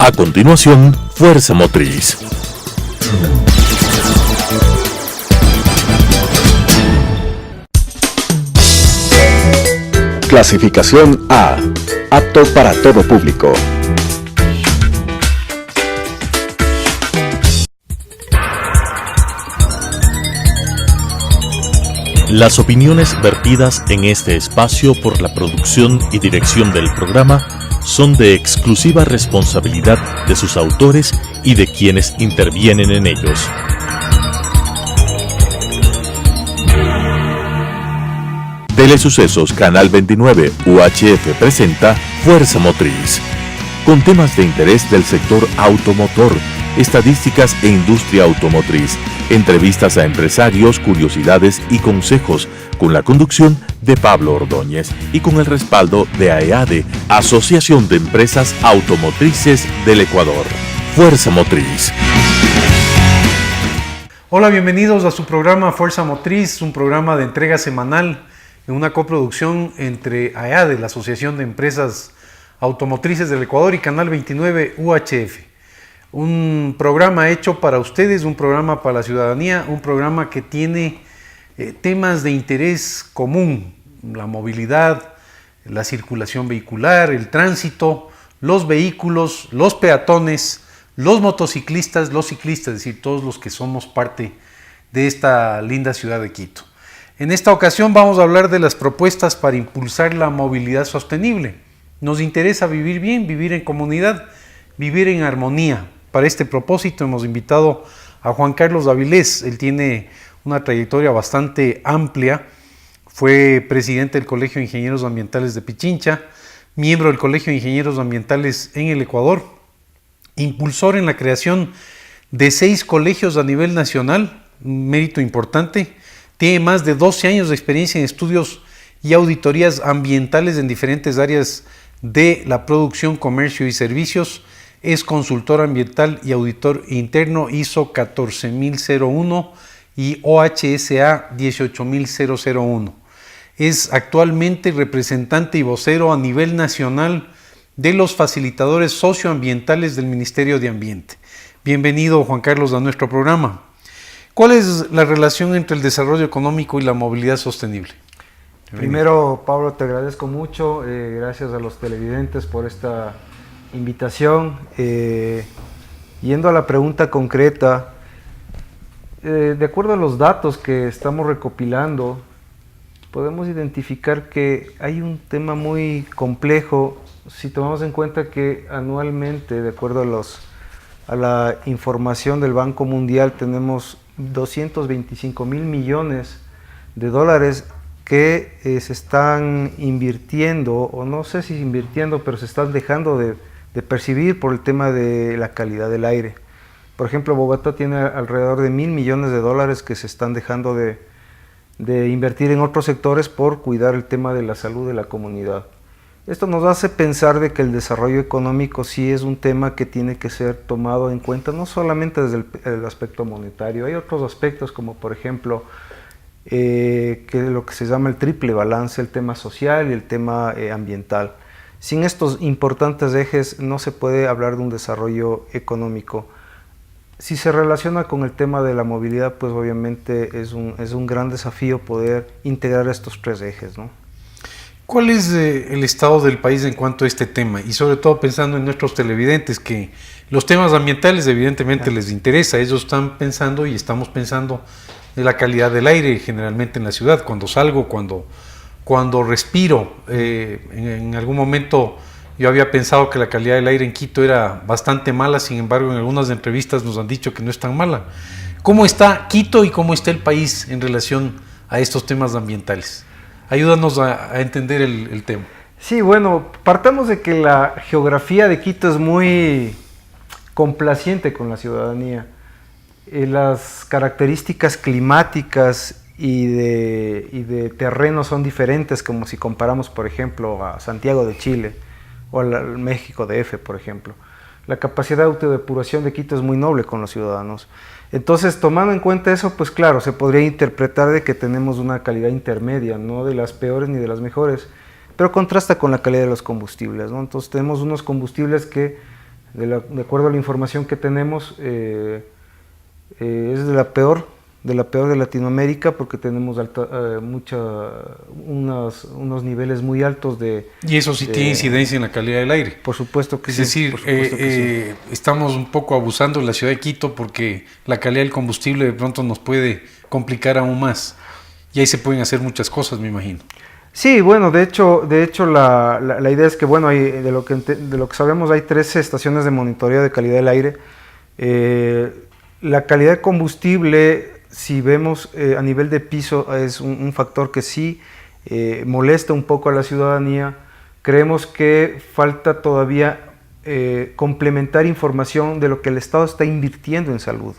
A continuación, Fuerza Motriz. Clasificación A. Apto para todo público. Las opiniones vertidas en este espacio por la producción y dirección del programa son de exclusiva responsabilidad de sus autores y de quienes intervienen en ellos. Telesucesos Canal 29 UHF presenta Fuerza Motriz, con temas de interés del sector automotor, estadísticas e industria automotriz, entrevistas a empresarios, curiosidades y consejos, con la conducción de Pablo Ordóñez y con el respaldo de AEADE, Asociación de Empresas Automotrices del Ecuador. Fuerza Motriz. Hola, bienvenidos a su programa Fuerza Motriz, un programa de entrega semanal en una coproducción entre AEADE, la Asociación de Empresas Automotrices del Ecuador, y Canal 29 UHF. Un programa hecho para ustedes, un programa para la ciudadanía, un programa que tiene temas de interés común: la movilidad, la circulación vehicular, el tránsito, los vehículos, los peatones, los motociclistas, los ciclistas, es decir, todos los que somos parte de esta linda ciudad de Quito. En esta ocasión vamos a hablar de las propuestas para impulsar la movilidad sostenible. Nos interesa vivir bien, vivir en comunidad, vivir en armonía. Para este propósito hemos invitado a Juan Carlos Avilés. Él tiene una trayectoria bastante amplia. Fue presidente del Colegio de Ingenieros Ambientales de Pichincha, miembro del Colegio de Ingenieros Ambientales en el Ecuador, impulsor en la creación de 6 colegios a nivel nacional, un mérito importante. Tiene más de 12 años de experiencia en estudios y auditorías ambientales en diferentes áreas de la producción, comercio y servicios. Es consultor ambiental y auditor interno ISO 14001 y OHSA 18001. Es actualmente representante y vocero a nivel nacional de los facilitadores socioambientales del Ministerio de Ambiente. Bienvenido, Juan Carlos, a nuestro programa. ¿Cuál es la relación entre el desarrollo económico y la movilidad sostenible? Primero, Pablo, te agradezco mucho. Gracias a los televidentes por esta invitación. Yendo a la pregunta concreta, de acuerdo a los datos que estamos recopilando, podemos identificar que hay un tema muy complejo si tomamos en cuenta que anualmente, de acuerdo a la información del Banco Mundial, tenemos 225.000 millones de dólares que se están invirtiendo, o no sé si invirtiendo, pero se están dejando de percibir por el tema de la calidad del aire. Por ejemplo, Bogotá tiene alrededor de 1.000 millones de dólares que se están dejando de invertir en otros sectores por cuidar el tema de la salud de la comunidad. Esto nos hace pensar de que el desarrollo económico sí es un tema que tiene que ser tomado en cuenta, no solamente desde el aspecto monetario. Hay otros aspectos como, por ejemplo, que lo que se llama el triple balance, el tema social y el tema ambiental. Sin estos importantes ejes no se puede hablar de un desarrollo económico. Si se relaciona con el tema de la movilidad, pues obviamente es un gran desafío poder integrar estos 3 ejes, ¿no? ¿Cuál es el estado del país en cuanto a este tema? Y sobre todo pensando en nuestros televidentes, que los temas ambientales evidentemente les interesa. Ellos están pensando y estamos pensando en la calidad del aire generalmente en la ciudad. Cuando salgo, cuando respiro, en algún momento yo había pensado que la calidad del aire en Quito era bastante mala, sin embargo en algunas entrevistas nos han dicho que no es tan mala. ¿Cómo está Quito y cómo está el país en relación a estos temas ambientales? Ayúdanos a entender el tema. Sí, bueno, partamos de que la geografía de Quito es muy complaciente con la ciudadanía. Las características climáticas y de terreno son diferentes, como si comparamos, por ejemplo, a Santiago de Chile o al México DF, por ejemplo. La capacidad de autodepuración de Quito es muy noble con los ciudadanos. Entonces, tomando en cuenta eso, pues claro, se podría interpretar de que tenemos una calidad intermedia, no de las peores ni de las mejores, pero contrasta con la calidad de los combustibles, ¿no? Entonces tenemos unos combustibles que De acuerdo a la información que tenemos, es de la peor de Latinoamérica, porque tenemos unos niveles muy altos de... Y eso sí tiene incidencia en la calidad del aire. Por supuesto que es sí. decir, estamos un poco abusando en la ciudad de Quito, porque la calidad del combustible de pronto nos puede complicar aún más. Y ahí se pueden hacer muchas cosas, me imagino. Sí, bueno, de hecho la idea es que, bueno, de lo que sabemos, hay 13 estaciones de monitoreo de calidad del aire. La calidad de combustible, si vemos a nivel de piso, es un factor que sí molesta un poco a la ciudadanía. Creemos que falta todavía complementar información de lo que el Estado está invirtiendo en salud.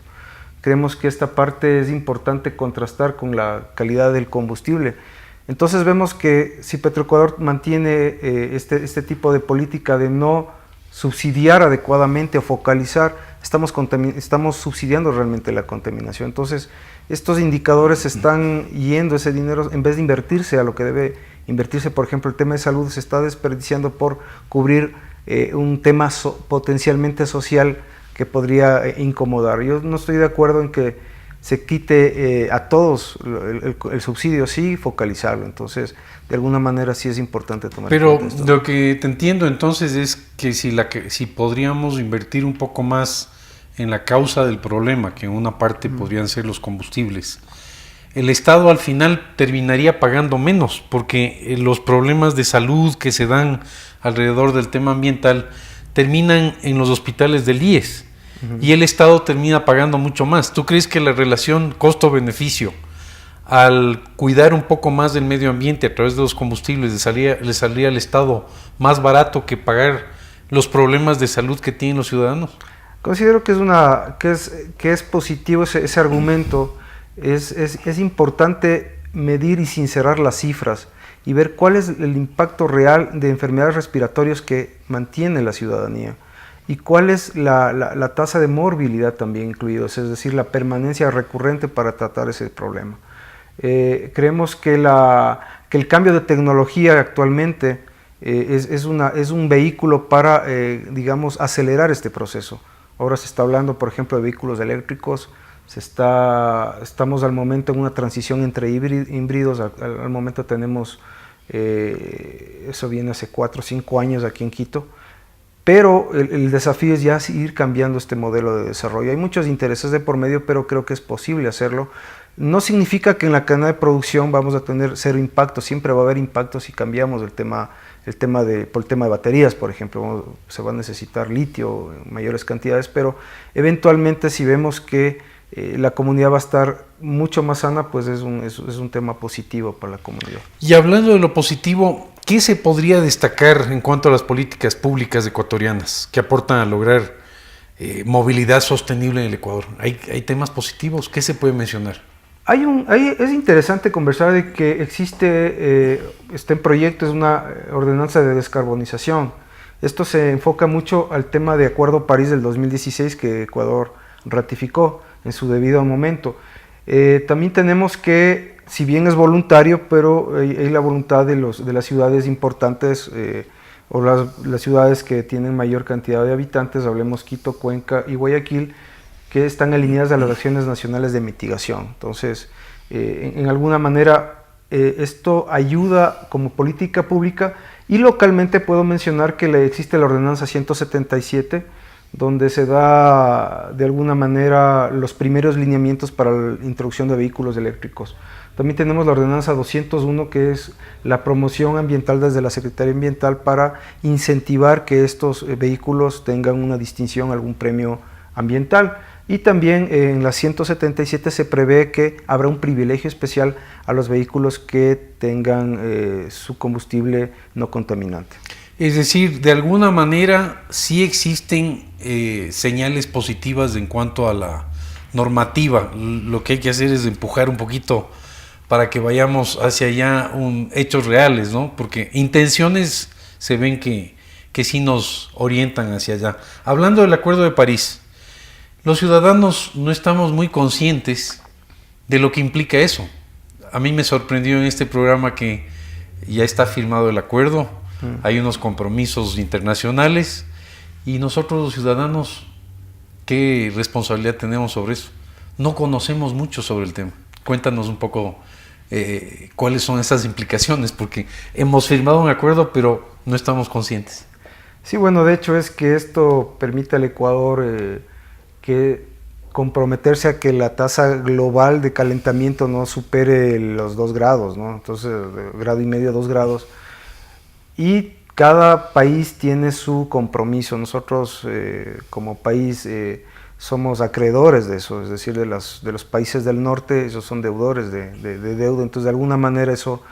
Creemos que esta parte es importante contrastar con la calidad del combustible. Entonces vemos que si Petroecuador mantiene este tipo de política de no subsidiar adecuadamente o focalizar, estamos subsidiando realmente la contaminación. Entonces estos indicadores están yendo, ese dinero, en vez de invertirse a lo que debe invertirse, por ejemplo, el tema de salud se está desperdiciando por cubrir un tema potencialmente social que podría incomodar. Yo no estoy de acuerdo en que se quite a todos el subsidio, sí, focalizarlo. Entonces, de alguna manera sí es importante tomar en cuenta esto. Pero lo que te entiendo entonces es que si podríamos invertir un poco más en la causa del problema, que en una parte podrían ser los combustibles, el Estado al final terminaría pagando menos, porque los problemas de salud que se dan alrededor del tema ambiental terminan en los hospitales del IES, y el Estado termina pagando mucho más. ¿Tú crees que la relación costo-beneficio, al cuidar un poco más del medio ambiente a través de los combustibles, le saldría al Estado más barato que pagar los problemas de salud que tienen los ciudadanos? Considero que es positivo ese argumento. Es importante medir y sincerar las cifras y ver cuál es el impacto real de enfermedades respiratorias que mantiene la ciudadanía y cuál es la tasa de morbilidad también incluidos, es decir, la permanencia recurrente para tratar ese problema. Creemos que el cambio de tecnología actualmente es un vehículo para, digamos, acelerar este proceso. Ahora se está hablando, por ejemplo, de vehículos eléctricos. Estamos al momento en una transición entre híbridos. Al momento tenemos, eso viene hace 4 o 5 años aquí en Quito, pero el desafío es ya ir cambiando este modelo de desarrollo. Hay muchos intereses de por medio, pero creo que es posible hacerlo. No significa que en la cadena de producción vamos a tener 0 impacto, siempre va a haber impacto si cambiamos por el tema de baterías, por ejemplo. Se va a necesitar litio en mayores cantidades, pero eventualmente si vemos que la comunidad va a estar mucho más sana, pues es un tema positivo para la comunidad. Y hablando de lo positivo, ¿qué se podría destacar en cuanto a las políticas públicas ecuatorianas que aportan a lograr movilidad sostenible en el Ecuador? ¿Hay temas positivos? ¿Qué se puede mencionar? Es interesante conversar de que está en proyecto, es una ordenanza de descarbonización. Esto se enfoca mucho al tema de Acuerdo París del 2016 que Ecuador ratificó en su debido momento. También tenemos que, si bien es voluntario, pero hay la voluntad de las ciudades importantes o las ciudades que tienen mayor cantidad de habitantes, hablemos Quito, Cuenca y Guayaquil, que están alineadas a las acciones nacionales de mitigación. Entonces, en alguna manera, esto ayuda como política pública, y localmente puedo mencionar que existe la ordenanza 177, donde se da de alguna manera los primeros lineamientos para la introducción de vehículos eléctricos. También tenemos la ordenanza 201, que es la promoción ambiental desde la Secretaría Ambiental para incentivar que estos vehículos tengan una distinción, algún premio ambiental. Y también en la 177 se prevé que habrá un privilegio especial a los vehículos que tengan su combustible no contaminante. Es decir, de alguna manera sí existen señales positivas en cuanto a la normativa. Lo que hay que hacer es empujar un poquito para que vayamos hacia allá hechos reales, ¿no? Porque intenciones se ven que sí nos orientan hacia allá. Hablando del Acuerdo de París, los ciudadanos no estamos muy conscientes de lo que implica eso. A mí me sorprendió en este programa que ya está firmado el acuerdo, hay unos compromisos internacionales Y nosotros los ciudadanos, ¿qué responsabilidad tenemos sobre eso? No conocemos mucho sobre el tema. Cuéntanos un poco cuáles son esas implicaciones, porque hemos firmado un acuerdo, pero no estamos conscientes. Sí, bueno, de hecho es que esto permite al Ecuador que comprometerse a que la tasa global de calentamiento no supere los 2 grados, ¿no? Entonces, grado y medio, 2 grados. Y cada país tiene su compromiso. Nosotros como país somos acreedores de eso, es decir, de los países del norte, ellos son deudores de deuda, entonces de alguna manera eso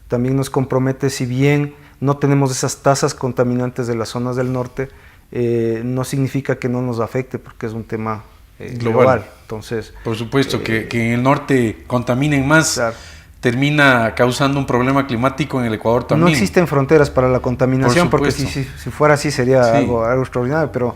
también nos compromete, si bien no tenemos esas tasas contaminantes de las zonas del norte, no significa que no nos afecte porque es un tema global. Entonces, por supuesto que en el norte contaminen más, claro, termina causando un problema climático en el Ecuador también. No existen fronteras para la contaminación, porque si fuera así sería algo extraordinario, pero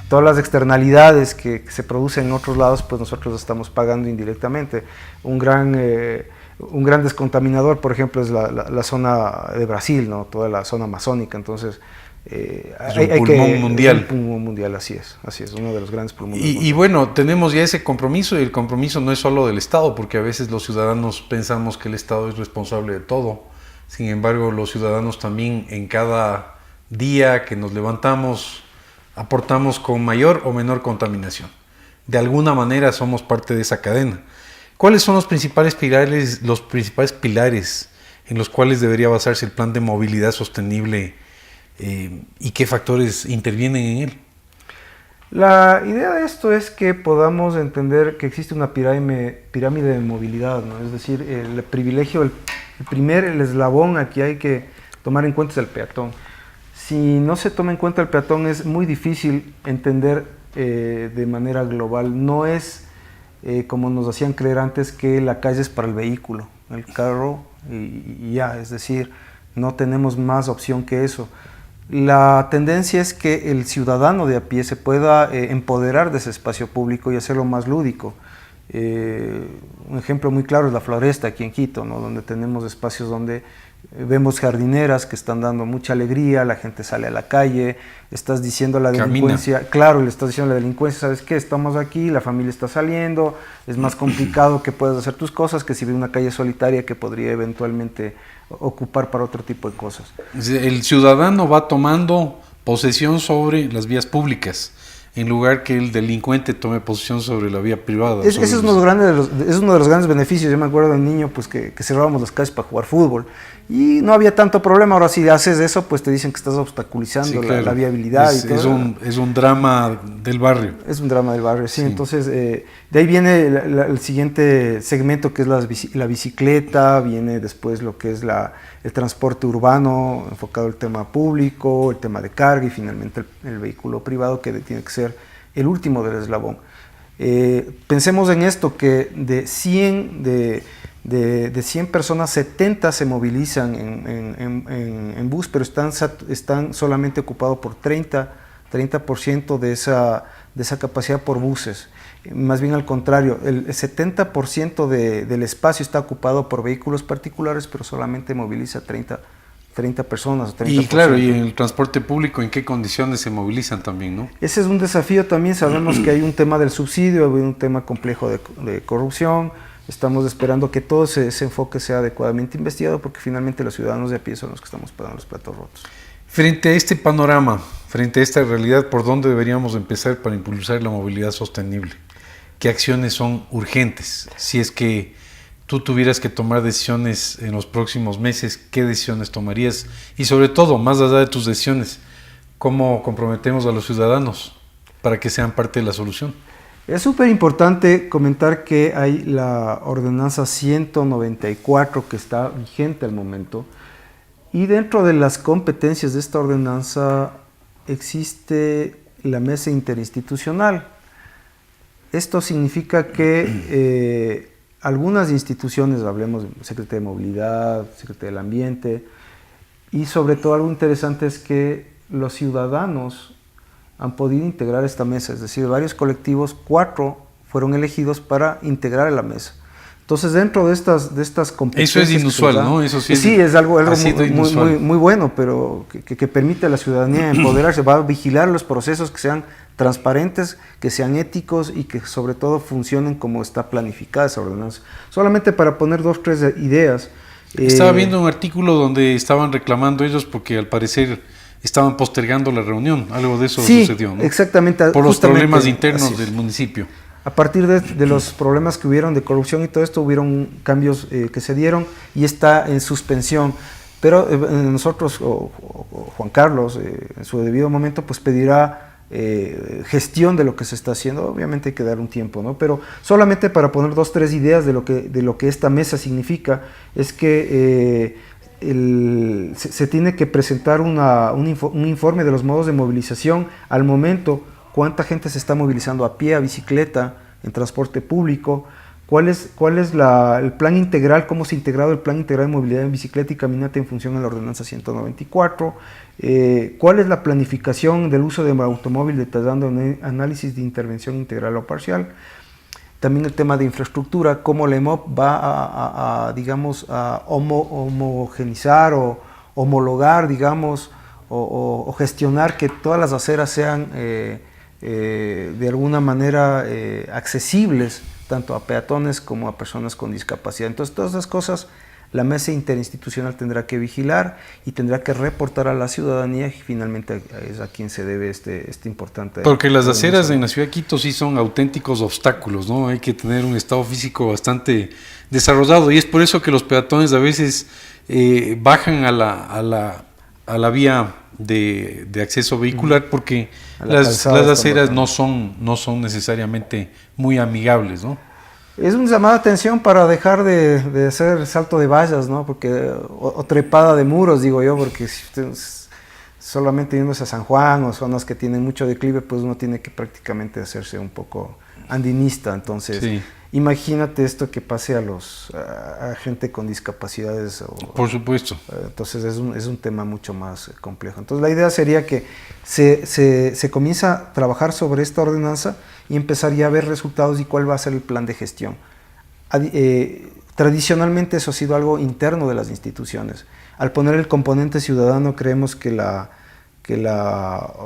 todas las externalidades que se producen en otros lados, pues nosotros estamos pagando indirectamente. Un gran descontaminador, por ejemplo, es la zona de Brasil, ¿no? Toda la zona amazónica, entonces es un pulmón mundial. Es un pulmón mundial, así es, uno de los grandes pulmones. Y bueno, tenemos ya ese compromiso, y el compromiso no es solo del Estado, porque a veces los ciudadanos pensamos que el Estado es responsable de todo. Sin embargo, los ciudadanos también en cada día que nos levantamos aportamos con mayor o menor contaminación. De alguna manera somos parte de esa cadena. ¿Cuáles son los principales pilares en los cuales debería basarse el plan de movilidad sostenible y qué factores intervienen en él? La idea de esto es que podamos entender que existe una pirámide de movilidad, ¿no? Es decir, el privilegio, el eslabón aquí hay que tomar en cuenta es el peatón. Si no se toma en cuenta el peatón es muy difícil entender de manera global. No es como nos hacían creer antes, que la calle es para el vehículo, el carro y ya, es decir, no tenemos más opción que eso. La tendencia es que el ciudadano de a pie se pueda empoderar de ese espacio público y hacerlo más lúdico. Un ejemplo muy claro es la Floresta aquí en Quito, ¿no? Donde tenemos espacios donde vemos jardineras que están dando mucha alegría, la gente sale a la calle, estás diciendo a la delincuencia, claro, le estás diciendo a la delincuencia, ¿sabes qué? Estamos aquí, la familia está saliendo, es más complicado que puedas hacer tus cosas que si ve una calle solitaria que podría eventualmente ocupar para otro tipo de cosas. El ciudadano va tomando posesión sobre las vías públicas, en lugar que el delincuente tome posesión sobre la vía privada. Ese es uno de los grandes beneficios. Yo me acuerdo de niño pues, que cerrábamos las calles para jugar fútbol y no había tanto problema. Ahora si haces eso, pues te dicen que estás obstaculizando la viabilidad. Es un drama del barrio. Es un drama del barrio, sí. Entonces, de ahí viene el siguiente segmento, que es la bicicleta, viene después lo que es el transporte urbano, enfocado al tema público, el tema de carga y finalmente el vehículo privado, que tiene que ser el último del eslabón. Pensemos en esto, que de 100 personas, 70 se movilizan en bus, pero están solamente ocupados por 30% de esa capacidad por buses. Más bien al contrario, el 70% del espacio está ocupado por vehículos particulares, pero solamente moviliza 30 personas. 30%. Y claro, y en el transporte público, ¿en qué condiciones se movilizan también, no? Ese es un desafío también. Sabemos que hay un tema del subsidio, hay un tema complejo de corrupción. Estamos esperando que todo ese enfoque sea adecuadamente investigado, porque finalmente los ciudadanos de a pie son los que estamos pagando los platos rotos. Frente a este panorama, frente a esta realidad, ¿por dónde deberíamos empezar para impulsar la movilidad sostenible? ¿Qué acciones son urgentes? Si es que tú tuvieras que tomar decisiones en los próximos meses, ¿qué decisiones tomarías? Y sobre todo, más allá de tus decisiones, ¿cómo comprometemos a los ciudadanos para que sean parte de la solución? Es súper importante comentar que hay la ordenanza 194 que está vigente al momento, y dentro de las competencias de esta ordenanza existe la mesa interinstitucional. Esto significa que algunas instituciones, hablemos de Secretaría de Movilidad, Secretaría del Ambiente, y sobre todo algo interesante es que los ciudadanos han podido integrar esta mesa, es decir, varios colectivos, 4 fueron elegidos para integrar a la mesa. Entonces, dentro de estas competencias... Eso es inusual, ¿no? Eso sí es algo muy bueno, pero que permite a la ciudadanía empoderarse, va a vigilar los procesos que sean transparentes, que sean éticos y que sobre todo funcionen como está planificada esa ordenanza. Solamente para poner 2 o 3 ideas. Estaba viendo un artículo donde estaban reclamando ellos porque al parecer estaban postergando la reunión, algo de eso sucedió, ¿no? Exactamente. Por los problemas internos del municipio. A partir de los problemas que hubieron de corrupción y todo esto, hubieron cambios que se dieron y está en suspensión. Pero nosotros, o Juan Carlos, en su debido momento, pues pedirá gestión de lo que se está haciendo. Obviamente hay que dar un tiempo, ¿no? Pero solamente para poner 2 o 3 ideas de lo que esta mesa significa, es que se tiene que presentar un informe de los modos de movilización al momento. ¿Cuánta gente se está movilizando a pie, a bicicleta, en transporte público? ¿Cuál es el plan integral? ¿Cómo se ha integrado el plan integral de movilidad en bicicleta y caminata en función de la ordenanza 194? ¿Cuál es la planificación del uso de automóvil detallando un análisis de intervención integral o parcial? También el tema de infraestructura, cómo la EMOP va a homogenizar o homologar, digamos, o gestionar que todas las aceras sean de alguna manera accesibles tanto a peatones como a personas con discapacidad. Entonces, todas esas cosas la mesa interinstitucional tendrá que vigilar y tendrá que reportar a la ciudadanía, y finalmente es a quien se debe este importante... Porque las aceras en la ciudad de Quito sí son auténticos obstáculos, ¿no? Hay que tener un estado físico bastante desarrollado, y es por eso que los peatones a veces bajan a la vía de acceso vehicular, porque las aceras no son necesariamente muy amigables, ¿no? Es un llamado de atención para dejar de hacer salto de vallas, ¿no? Porque, o trepada de muros, digo yo, porque si usted solamente yéndose a San Juan o zonas que tienen mucho declive, pues uno tiene que prácticamente hacerse un poco andinista. Entonces, sí. Imagínate esto que pase a gente con discapacidades. Por supuesto. Entonces es un tema mucho más complejo. Entonces la idea sería que se comience a trabajar sobre esta ordenanza y empezar ya a ver resultados y cuál va a ser el plan de gestión. Tradicionalmente eso ha sido algo interno de las instituciones. Al poner el componente ciudadano creemos que la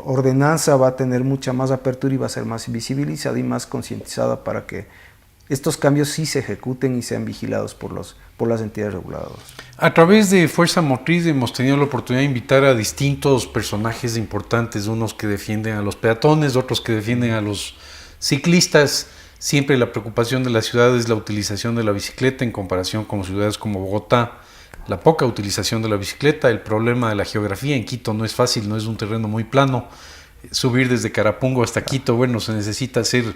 ordenanza va a tener mucha más apertura y va a ser más visibilizada y más concientizada para que estos cambios sí se ejecuten y sean vigilados por las entidades reguladoras. A través de Fuerza Motriz hemos tenido la oportunidad de invitar a distintos personajes importantes, unos que defienden a los peatones, otros que defienden a los ciclistas. Siempre la preocupación de la ciudad es la utilización de la bicicleta en comparación con ciudades como Bogotá, la poca utilización de la bicicleta, el problema de la geografía. En Quito no es fácil, no es un terreno muy plano. Subir desde Carapungo hasta Quito, bueno, se necesita ser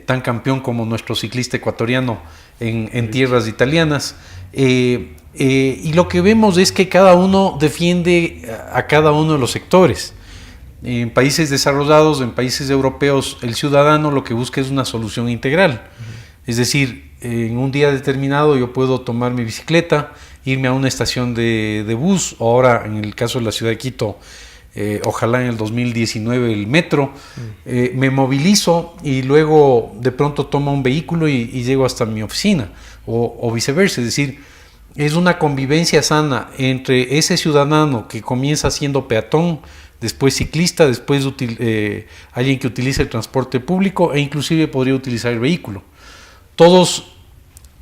tan campeón como nuestro ciclista ecuatoriano en tierras italianas. Y lo que vemos es que cada uno defiende a cada uno de los sectores. En países desarrollados, en países europeos, el ciudadano lo que busca es una solución integral. Es decir, en un día determinado yo puedo tomar mi bicicleta, irme a una estación de bus, o ahora en el caso de la ciudad de Quito, ojalá en el 2019 el metro, me movilizo y luego de pronto tomo un vehículo y llego hasta mi oficina, o viceversa. Es decir, es una convivencia sana entre ese ciudadano que comienza siendo peatón, después ciclista, después alguien que utiliza el transporte público e inclusive podría utilizar el vehículo. Todos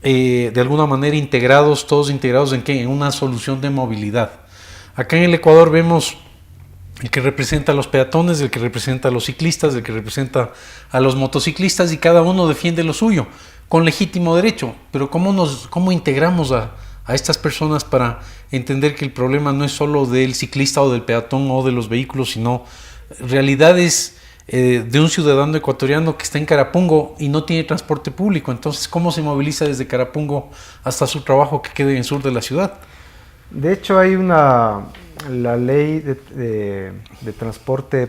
de alguna manera integrados, todos integrados ¿en qué? En una solución de movilidad. Acá en el Ecuador vemos el que representa a los peatones, el que representa a los ciclistas, el que representa a los motociclistas, y cada uno defiende lo suyo con legítimo derecho. Pero ¿cómo integramos a estas personas para entender que el problema no es solo del ciclista o del peatón o de los vehículos, sino realidades de un ciudadano ecuatoriano que está en Carapungo y no tiene transporte público? Entonces, ¿cómo se moviliza desde Carapungo hasta su trabajo que quede en el sur de la ciudad? De hecho, hay la ley de transporte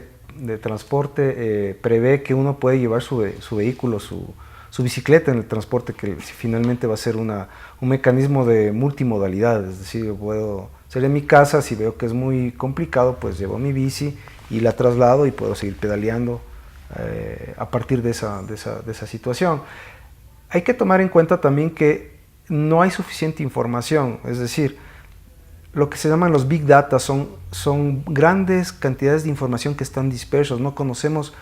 prevé que uno puede llevar su vehículo, su bicicleta en el transporte, que finalmente va a ser un mecanismo de multimodalidad. Es decir, yo puedo salir de mi casa, si veo que es muy complicado, pues llevo mi bici y la traslado y puedo seguir pedaleando a partir de esa situación. Hay que tomar en cuenta también que no hay suficiente información, es decir, lo que se llaman los big data son grandes cantidades de información que están dispersos, no conocemos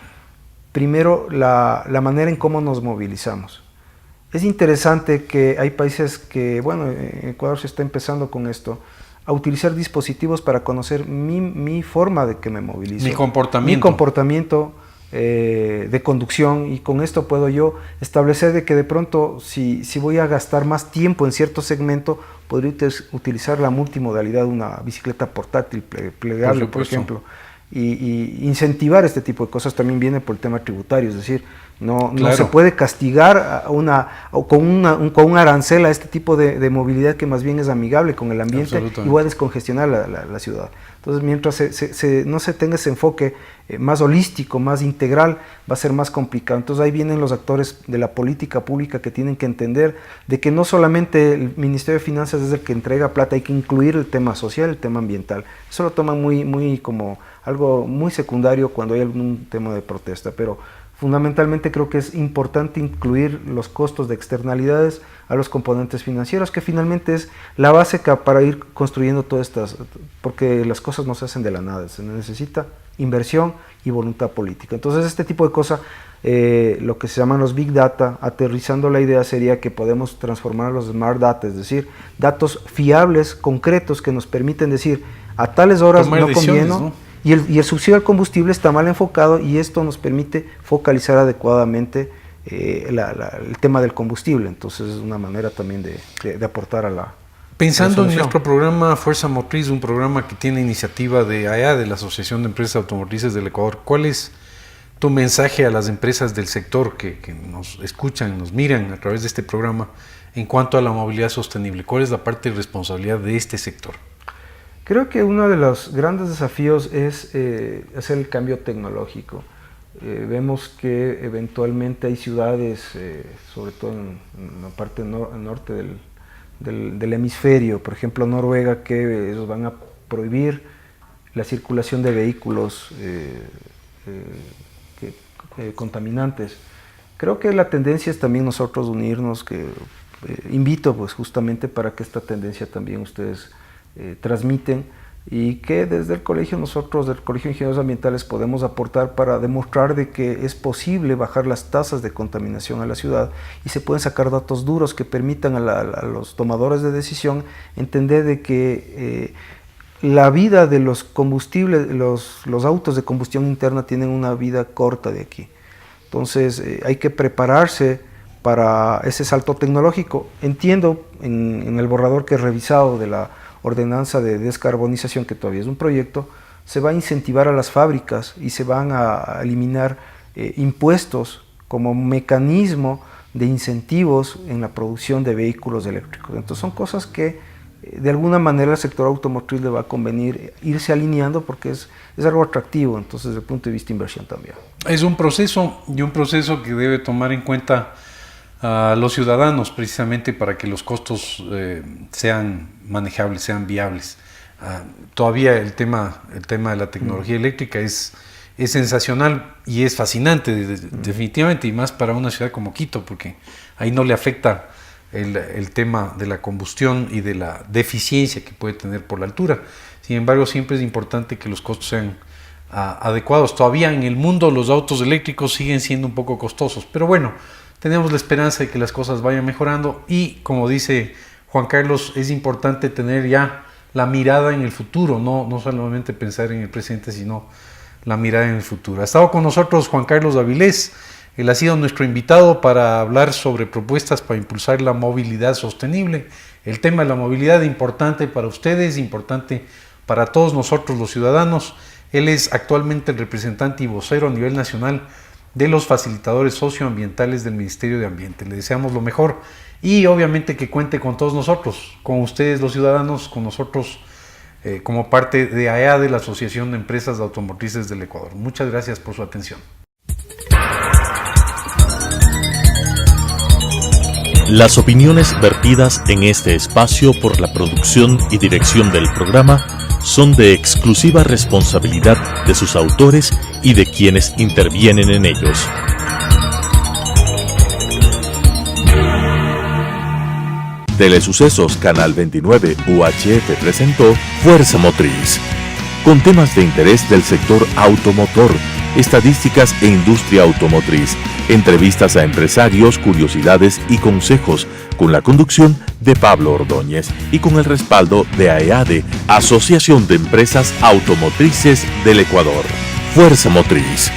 primero la manera en cómo nos movilizamos. Es interesante que hay países que, bueno, en Ecuador se está empezando con esto, a utilizar dispositivos para conocer mi forma de que me movilizo. Mi comportamiento de conducción, y con esto puedo yo establecer de que de pronto si voy a gastar más tiempo en cierto segmento, podría utilizar la multimodalidad de una bicicleta portátil plegable, por ejemplo, y incentivar este tipo de cosas. También viene por el tema tributario, es decir, no se puede castigar con un arancel a este tipo de movilidad que más bien es amigable con el ambiente y va a descongestionar la ciudad. Entonces, mientras no se tenga ese enfoque más holístico, más integral, va a ser más complicado. Entonces ahí vienen los actores de la política pública que tienen que entender de que no solamente el Ministerio de Finanzas es el que entrega plata, hay que incluir el tema social, el tema ambiental. Eso lo toman muy como algo muy secundario cuando hay algún tema de protesta, pero fundamentalmente creo que es importante incluir los costos de externalidades a los componentes financieros, que finalmente es la base para ir construyendo todas estas, porque las cosas no se hacen de la nada, se necesita inversión y voluntad política. Entonces este tipo de cosas, lo que se llaman los big data, aterrizando la idea sería que podemos transformar los smart data, es decir, datos fiables, concretos, que nos permiten decir a tales horas no conviene, ¿no? Y el subsidio al combustible está mal enfocado, y esto nos permite focalizar adecuadamente el tema del combustible. Entonces es una manera también de aportar a la Pensando en nuestro programa Fuerza Motriz, un programa que tiene iniciativa de AEA, de la Asociación de Empresas Automotrices del Ecuador, ¿cuál es tu mensaje a las empresas del sector que nos escuchan, nos miran a través de este programa en cuanto a la movilidad sostenible? ¿Cuál es la parte de responsabilidad de este sector? Creo que uno de los grandes desafíos es hacer el cambio tecnológico. Vemos que eventualmente hay ciudades, sobre todo en la parte norte del hemisferio, por ejemplo Noruega, que ellos van a prohibir la circulación de vehículos contaminantes. Creo que la tendencia es también nosotros unirnos, que invito pues justamente para que esta tendencia también ustedes transmiten, y que desde el colegio, nosotros del Colegio de Ingenieros Ambientales, podemos aportar para demostrar de que es posible bajar las tasas de contaminación a la ciudad, y se pueden sacar datos duros que permitan a los tomadores de decisión entender de que la vida de los combustibles, los autos de combustión interna tienen una vida corta de aquí. Entonces hay que prepararse para ese salto tecnológico. Entiendo en el borrador que he revisado de la ordenanza de descarbonización, que todavía es un proyecto, se va a incentivar a las fábricas y se van a eliminar impuestos como mecanismo de incentivos en la producción de vehículos eléctricos. Entonces son cosas que de alguna manera al sector automotriz le va a convenir irse alineando, porque es algo atractivo, entonces desde el punto de vista de inversión también. Es un proceso, y un proceso que debe tomar en cuenta a los ciudadanos, precisamente para que los costos sean manejables, sean viables. Todavía el tema de la tecnología eléctrica es sensacional y es fascinante, definitivamente, y más para una ciudad como Quito, porque ahí no le afecta el tema de la combustión y de la deficiencia que puede tener por la altura. Sin embargo, siempre es importante que los costos sean adecuados. Todavía en el mundo los autos eléctricos siguen siendo un poco costosos, pero bueno, tenemos la esperanza de que las cosas vayan mejorando, y como dice Juan Carlos, es importante tener ya la mirada en el futuro, no solamente pensar en el presente, sino la mirada en el futuro. Ha estado con nosotros Juan Carlos Avilés. Él ha sido nuestro invitado para hablar sobre propuestas para impulsar la movilidad sostenible. El tema de la movilidad es importante para ustedes, importante para todos nosotros los ciudadanos. Él es actualmente el representante y vocero a nivel nacional de los facilitadores socioambientales del Ministerio de Ambiente. Le deseamos lo mejor, y obviamente que cuente con todos nosotros, con ustedes los ciudadanos, con nosotros como parte de AEA, de la Asociación de Empresas Automotrices del Ecuador. Muchas gracias por su atención. Las opiniones vertidas en este espacio por la producción y dirección del programa son de exclusiva responsabilidad de sus autores y de quienes intervienen en ellos. Telesucesos Canal 29 UHF presentó Fuerza Motriz, con temas de interés del sector automotor, estadísticas e industria automotriz, entrevistas a empresarios, curiosidades y consejos, con la conducción de Pablo Ordóñez y con el respaldo de AEADE, Asociación de Empresas Automotrices del Ecuador. Fuerza Motriz.